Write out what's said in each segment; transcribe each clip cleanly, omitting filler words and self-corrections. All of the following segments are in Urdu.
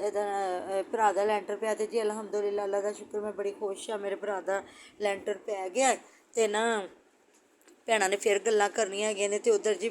ਇਹਦਾ ਭਰਾ ਦਾ ਲੈਂਟਰ ਪਿਆ ਤੇ ਜੀ ਅਲਹਮਦੁਲਿਲਾ ਅੱਲਾ ਦਾ ਸ਼ੁਕਰ, ਮੈਂ ਬੜੀ ਖੁਸ਼ ਹਾਂ ਮੇਰੇ ਭਰਾ ਦਾ ਲੈਂਟਰ ਪੈ ਗਿਆ। ਤੇ ਨਾ ਭੈਣਾਂ ਨੇ ਫਿਰ ਗੱਲਾਂ ਕਰਨੀਆਂ ਹੈਗੀਆਂ ਨੇ। ਤੇ ਉਧਰ ਜੀ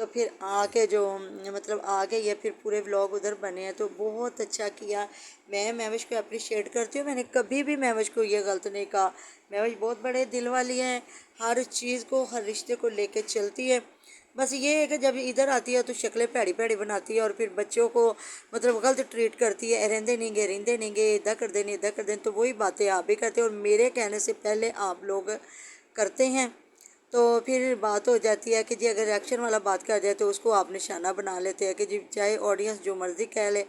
تو پھر آ کے جو مطلب آ کے یہ پھر پورے ولاگ ادھر بنے ہیں، تو بہت اچھا کیا۔ میں مہوش کو اپریشیٹ کرتی ہوں، میں نے کبھی بھی مہوش کو یہ غلط نہیں کہا۔ مہوش بہت بڑے دل والی ہیں، ہر چیز کو ہر رشتے کو لے کے چلتی ہے۔ بس یہ ہے کہ جب ادھر آتی ہے تو شکلیں پیڑی پیڑی بناتی ہے اور پھر بچوں کو مطلب غلط ٹریٹ کرتی ہے، رہندے نہیں گے ادا کر دینے ادا کر دینے، تو وہی باتیں آپ بھی کرتے ہیں اور میرے کہنے سے پہلے آپ لوگ کرتے ہیں۔ تو پھر بات ہو جاتی ہے کہ جی اگر ریئیکشن والا بات کر جائے تو اس کو آپ نشانہ بنا لیتے ہیں کہ جی چاہے آڈینس جو مرضی کہہ لے،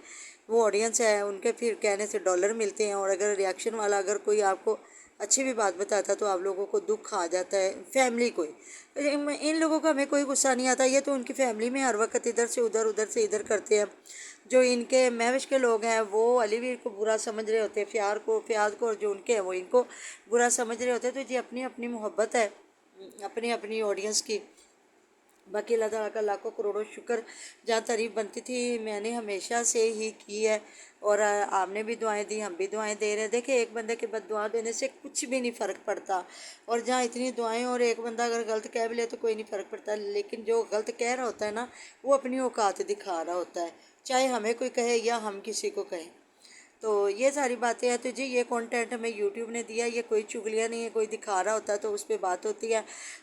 وہ آڈینس ہے، ان کے پھر کہنے سے ڈالر ملتے ہیں، اور اگر ریئیکشن والا اگر کوئی آپ کو اچھی بھی بات بتاتا تو آپ لوگوں کو دکھ آ جاتا ہے، فیملی کو ہی۔ ان لوگوں کو ہمیں کوئی غصہ نہیں آتا، یہ تو ان کی فیملی میں ہر وقت ادھر سے ادھر ادھر سے ادھر کرتے ہیں۔ جو ان کے مہوش کے لوگ ہیں وہ علی ویر کو برا سمجھ رہے ہوتے ہیں، فیاض کو، اور جو ان کے ہیں وہ ان کو برا سمجھ رہے ہوتے ہیں۔ تو جی اپنی اپنی محبت ہے اپنی اپنی آڈینس کی۔ باقی اللہ تعالیٰ کا لاکھوں کروڑوں شکر، جہاں تعریف بنتی تھی میں نے ہمیشہ سے ہی کی ہے، اور آپ نے بھی دعائیں دی، ہم بھی دعائیں دے رہے ہیں۔ دیکھیں ایک بندے کے بعد دعا دینے سے کچھ بھی نہیں فرق پڑتا، اور جہاں اتنی دعائیں اور ایک بندہ اگر غلط کہہ بھی لے تو کوئی نہیں فرق پڑتا، لیکن جو غلط کہہ رہا ہوتا ہے نا وہ اپنی اوقات دکھا رہا ہوتا ہے، چاہے ہمیں کوئی کہے یا ہم کسی کو کہیں۔ تو یہ ساری باتیں ہیں۔ تو جی یہ کانٹینٹ ہمیں یوٹیوب نے دیا، یہ کوئی چغلیاں نہیں ہے، کوئی دکھا رہا ہوتا ہے تو اس پہ بات ہوتی ہے۔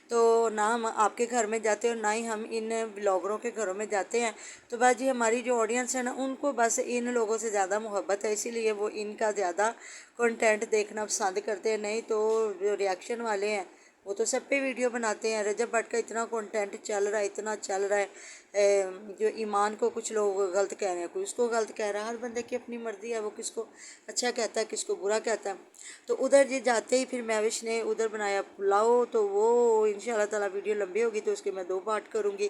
تو نہ ہم آپ کے گھر میں جاتے ہیں اور نہ ہی ہم ان بلاگروں کے گھروں میں جاتے ہیں۔ تو بس جی ہماری جو آڈینس ہے نا ان کو بس ان لوگوں سے زیادہ محبت ہے، اسی لیے وہ ان کا زیادہ کانٹینٹ دیکھنا پسند کرتے ہیں۔ نہیں تو جو ریئیکشن والے ہیں وہ تو سب پہ ویڈیو بناتے ہیں۔ رجب بٹ کا اتنا کانٹینٹ چل رہا ہے، اتنا چل رہا ہے، جو ایمان کو کچھ لوگ غلط کہہ رہے ہیں، کوئی اس کو غلط کہہ رہا ہے، ہر بندے کی اپنی مرضی ہے، وہ کس کو اچھا کہتا ہے کس کو برا کہتا ہے۔ تو ادھر جی جاتے ہی پھر مہوش نے ادھر بنایا پلاؤ، تو وہ انشاءاللہ تعالیٰ ویڈیو لمبی ہوگی تو اس کے میں 2 پارٹ کروں گی۔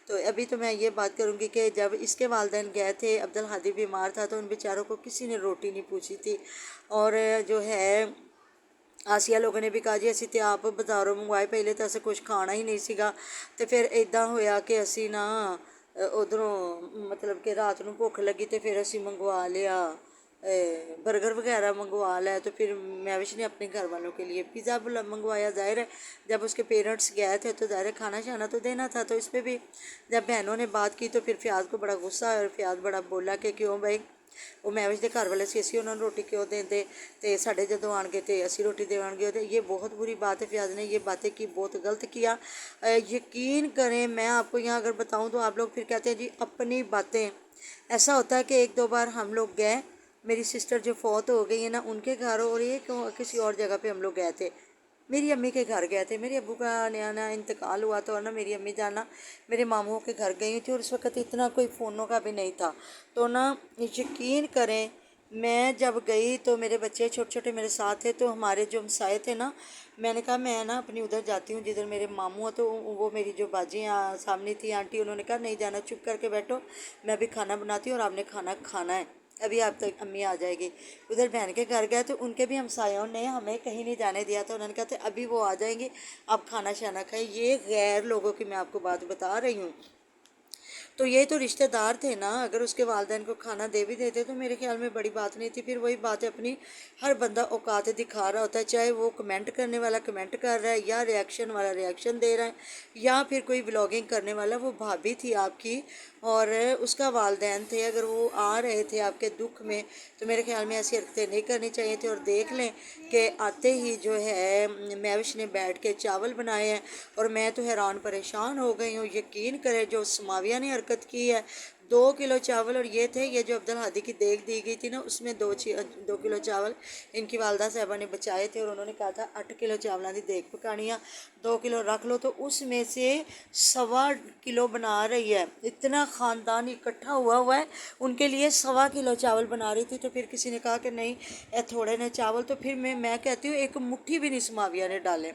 تو ابھی تو میں یہ بات کروں گی کہ جب اس کے والدین گئے تھے، عبدالحادی بیمار تھا، تو ان بیچاروں کو کسی نے روٹی نہیں پوچھی تھی، اور جو ہے آسیہ لوگوں نے بھی کہا جی اسی تے آپ بازاروں منگوائے، پہلے تو اسے کچھ کھانا ہی نہیں سیگا، تو پھر ایداں ہویا کہ اسی نا ادھروں مطلب کہ رات نو بھوک لگی تو پھر اسی منگوا لیا برگر وغیرہ منگوا لیا۔ تو پھر مہوش نے اپنے گھر والوں کے لیے پیزا منگوایا۔ ظاہر ہے جب اس کے پیرنٹس گئے تھے تو ظاہر ہے کھانا شانا تو دینا تھا، تو اس پہ بھی جب بہنوں نے بات کی تو پھر فیاض کو بڑا غصہ آیا، اور فیاض بڑا بولا کہ کیوں بھائی وہ مہوش دے گھر والے سی اسی انہوں نے روٹی کیوں دیندے تے ساڈے جدوں آن گے تے اسی روٹی دیوان گے۔ یہ بہت بری بات ہے، فیاض نے یہ باتیں کی، بہت غلط کیا۔ یقین کریں میں آپ کو یہاں اگر بتاؤں تو آپ لوگ پھر کہتے ہیں جی اپنی باتیں۔ ایسا ہوتا ہے کہ 1-2 بار ہم لوگ گئے، میری سسٹر جو فوت ہو گئی ہے نا ان کے گھر، اور ایک کسی اور جگہ پہ ہم لوگ گئے تھے، میری امی کے گھر گئے تھے، میرے ابو کا نیا نیا انتقال ہوا تو نا میری امی جانا میرے ماموں کے گھر گئی تھی، اور اس وقت اتنا کوئی فونوں کا بھی نہیں تھا۔ تو نا یقین کریں میں جب گئی تو میرے بچے چھوٹے چھوٹے میرے ساتھ تھے، تو ہمارے جو ہمسائے تھے نا، میں نے کہا میں نا اپنی ادھر جاتی ہوں جدھر میرے ماموں ہیں، تو وہ میری جو باجی سامنے تھی آنٹی، انہوں نے کہا نہیں جانا، چپ کر کے بیٹھو، میں ابھی کھانا بناتی ہوں اور آپ نے کھانا کھانا ہے، ابھی آپ تک امی آ جائے گی۔ ادھر بہن کے گھر گئے تو ان کے بھی ہمسایوں نے ہمیں کہیں نہیں جانے دیا تھا، انہوں نے کہا تھا ابھی وہ آ جائیں گی، آپ کھانا شانا کھائیں۔ یہ غیر لوگوں کی میں آپ کو بات بتا رہی ہوں۔ تو یہ تو رشتہ دار تھے نا، اگر اس کے والدین کو کھانا دے بھی دیتے تو میرے خیال میں بڑی بات نہیں تھی۔ پھر وہی بات ہے اپنی، ہر بندہ اوقات دکھا رہا ہوتا ہے، چاہے وہ کمنٹ کرنے والا کمنٹ کر رہا ہے، یا ریئیکشن والا ریئیکشن دے رہا ہے، یا پھر کوئی بلاگنگ کرنے والا۔ وہ بھابھی تھی آپ کی اور اس کا والدین تھے، اگر وہ آ رہے تھے آپ کے دکھ میں تو میرے خیال میں ایسی حرکتیں نہیں کرنی چاہیے تھی۔ اور دیکھ لیں کہ آتے ہی جو ہے مہوش نے بیٹھ کے چاول بنائے ہیں، اور میں تو حیران پریشان ہو گئی ہوں۔ یقین کرے جو سماویہ نے حرکت کی ہے، 2 کلو چاول، اور یہ تھے یہ جو عبدالحادی کی دیگ دی گئی تھی نا اس میں 2 کلو چاول ان کی والدہ صاحبہ نے بچائے تھے، اور انہوں نے کہا تھا 8 کلو چاولوں کی دیگ پکانی ہے، 2 کلو رکھ لو، تو اس میں سے 1.25 کلو بنا رہی ہے۔ اتنا خاندان اکٹھا ہوا ہے ان کے لیے 1.25 کلو چاول بنا رہی تھی۔ تو پھر کسی نے کہا کہ نہیں تھوڑے نے چاول، تو پھر میں کہتی ہوں ایک مٹھی بھی نہیں سماویہ نے ڈالے،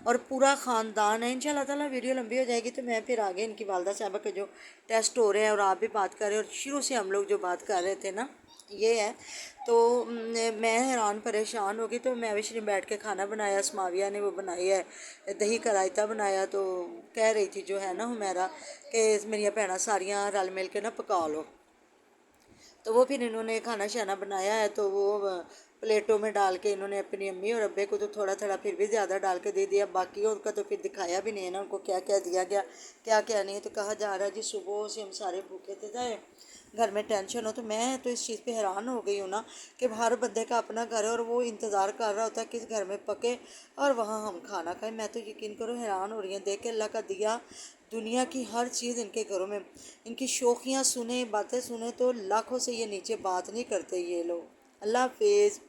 اور پورا خاندان ہے۔ انشاءاللہ تعالیٰ ویڈیو لمبی ہو جائے گی تو میں پھر آگے ان کی والدہ صاحبہ کے جو ٹیسٹ ہو رہے ہیں اور آپ بھی بات کر رہے ہیں، اور شروع سے ہم لوگ جو بات کر رہے تھے نا یہ ہے۔ تو میں حیران پریشان ہو گئی۔ تو مہوش نے بیٹھ کے کھانا بنایا، سماویہ نے وہ بنائی ہے دہی کا رائتا بنایا، تو کہہ رہی تھی جو ہے نا حمیرہ کہ میریاں بھیناں ساریاں رل مل کے نا پکا لو۔ تو وہ پھر انہوں نے کھانا شانا بنایا ہے، تو وہ پلیٹوں میں ڈال کے انہوں نے اپنی امی اور ابے کو تو تھوڑا تھوڑا پھر بھی زیادہ ڈال کے دے دیا، باقیوں کا تو پھر دکھایا بھی نہیں ہے نا ان کو کیا کیا دیا گیا کیا کیا نہیں۔ تو کہا جا رہا ہے جی صبح سے ہم سارے بھوکے تھے جائے گھر میں ٹینشن ہو، تو میں تو اس چیز پہ حیران ہو گئی ہوں نا کہ ہر بندے کا اپنا گھر ہے اور وہ انتظار کر رہا ہوتا ہے کہ اس گھر میں پکے اور وہاں ہم کھانا کھائیں۔ میں تو یقین کرو حیران ہو رہی ہیں دیکھ کے اللہ کا دیا، دنیا کی ہر چیز ان کے گھروں میں، ان کی شوخیاں سنیں باتیں سنیں تو لاکھوں سے یہ نیچے بات نہیں کرتے یہ لوگ۔ اللہ حافظ۔